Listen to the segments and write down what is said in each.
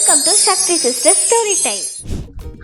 Welcome to Shakti Sister Story Time.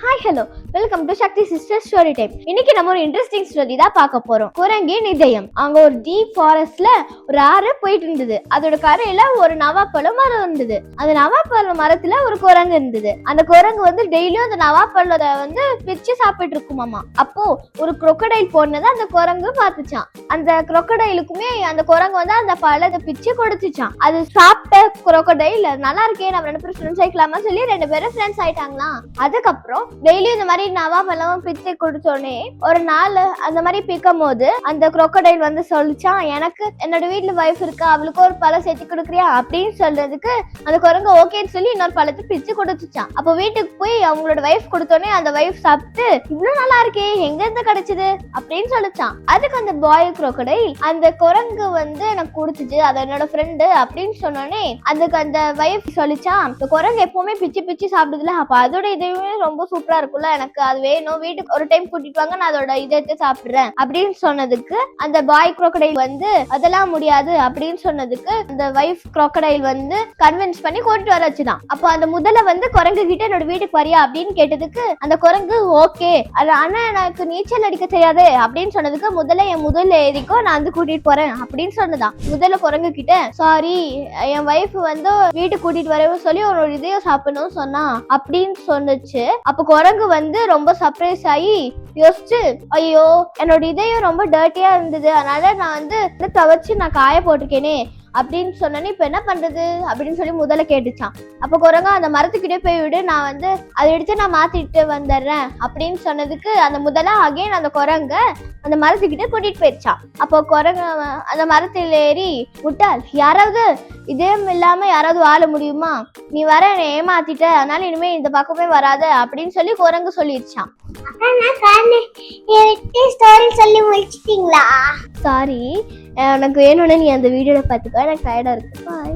Hi, hello. Welcome to Shakti sister story time. இன்னைக்கு நம்ம ஒரு interesting story தான் பார்க்க போறோம். குரங்கின் இதயம். அங்க ஒரு டீப் ஃபாரஸ்ட்ல ஒரு ஆறு போயிட்டு இருந்தது. அதோட கரையில ஒரு நவாப்பழ மரம் இருந்தது. அந்த நவாப்பழ மரத்துல ஒரு குரங்கு இருந்தது. அந்த குரங்கு வந்து டெய்லியும் அந்த நவாப்பழத்தை வந்து பிச்சு சாப்பிட்டு இருக்குமாமா. அப்போ ஒரு crocodile போனதை அந்த குரங்கு பார்த்துச்சான். அந்த crocodileக்குமே அந்த குரங்கு வந்து அந்த பழத்தை பிச்சு கொடுத்துச்சான். அது சாப்பிட்ட crocodile நல்லா இருக்கே, நம்ம ரெண்டு பேரும் ஃப்ரெண்ட்ஸ் ஆயிக்கலாமா சொல்லி ரெண்டு பேரும் ஃப்ரெண்ட்ஸ் ஆயிட்டாங்களாம். அதுக்கப்புறம் டெய்லியும் இந்த மாதிரி நவாப்பழம் பிச்சு கொடுத்தோடனே ஒரு நாள் அந்த மாதிரி பிக்கும் போது அந்த crocodile வந்து சொல்லிச்சான், எனக்கு என்னோட வீட்டுல வைஃப் இருக்கா, அவளுக்கு ஒரு பழம் சேர்த்து கொடுக்குறியா அப்படின்னு சொல்றதுக்கு அந்த குரங்கு ஓகேன்னு சொல்லி இன்னொரு பழத்தை பிச்சு கொடுத்துச்சான். அப்போ வீட்டுக்கு போய் அவங்களோட வைஃப் கொடுத்தோடனே அந்த வைஃப் சாப்பிட்டு இவ்வளவு நல்லா இருக்கே, எங்க இருந்து கிடைச்சது அப்படின்னு சொல்லிச்சான். அதுக்கு அந்த பாய் crocodile அந்த குரங்கு வந்து எனக்கு கொடுத்துச்சு, அது என்னோட ஃப்ரெண்டு அப்படின்னு சொன்னோடனே அதுக்கு அந்த வைஃப் சொல்லிச்சான், இந்த குரங்கு எப்பவுமே பிச்சு பிச்சு சாப்பிடுதுல, அப்ப அதோட இதுவுமே ரொம்ப சூப்பரா இருக்கும்ல, எனக்கு அது வேணும், வீட்டுக்கு ஒரு டைம் கூட்டிட்டு வாங்க, நான் அதோட இதயத்தை சாப்பிடுறேன் அப்படின்னு சொன்னதுக்கு அந்த பாய் crocodile வந்து அதெல்லாம் முடியாது அப்படின்னு சொன்னதுக்கு அந்த வைஃப் crocodile வந்து கன்வின்ஸ் பண்ணி கூட்டிட்டு வர வச்சுதான். அப்போ அந்த முதல்ல வந்து குரங்கு கிட்ட என்னோட வீட்டுக்கு வரியா அப்படின்னு கேட்டதுக்கு அந்த குரங்கு ஓகே, ஆனா எனக்கு நீச்சல் அடிக்க தெரியாது அப்படின்னு சொன்னதுக்கு முதல்ல என் முதல்ல ஏறிக்கோ, நான் வந்து கூட்டிட்டு போறேன் அப்படின்னு சொன்னதான். முதல்ல குரங்கு கிட்ட சாரி, என் வைஃப் வந்து வீட்டுக்கு கூட்டிட்டு வரவும் சொல்லி ஒரு இதயம் சாப்பிடணும் சொன்னா அப்படின்னு சொன்னுச்சு. அப்ப குரங்கு வந்து ரொம்ப சர்ப்ரைஸ் ஆகி யோசிச்சு, ஐயோ என்னோட இதயம் ரொம்ப டர்ட்டியா இருந்தது, அதனால நான் வந்து துவைச்சு நான் காய போட்டிருக்கேனே அப்படின்னு சொன்னேன்னு இப்ப என்ன பண்றது அப்படின்னு சொல்லி முதல்ல கேட்டுச்சான். அப்ப குரங்கா அந்த மரத்துக்கிட்டே போய் விடு, நான் வந்து அதை எடுத்து நான் மாத்திட்டு வந்துடுறேன் அப்படின்னு சொன்னதுக்கு அந்த முதல்ல அகைன் அந்த குரங்க அந்த மரத்துக்கிட்ட கூட்டிட்டு போயிடுச்சான். அப்போ குரங்க அந்த மரத்தில் ஏறி, முட்டாள், யாராவது இதயம் இல்லாம யாராவது வாழ முடியுமா, நீ வர என்னை ஏமாத்திட்ட, அதனால இனிமே இந்த பக்கமே வராத அப்படின்னு சொல்லி குரங்கு சொல்லிடுச்சான். சாரி, எனக்கு வேணும்னு நீ அந்த வீடியோல பாத்துக்க, எனக்கு டயர்டா இருக்கு. பாய்.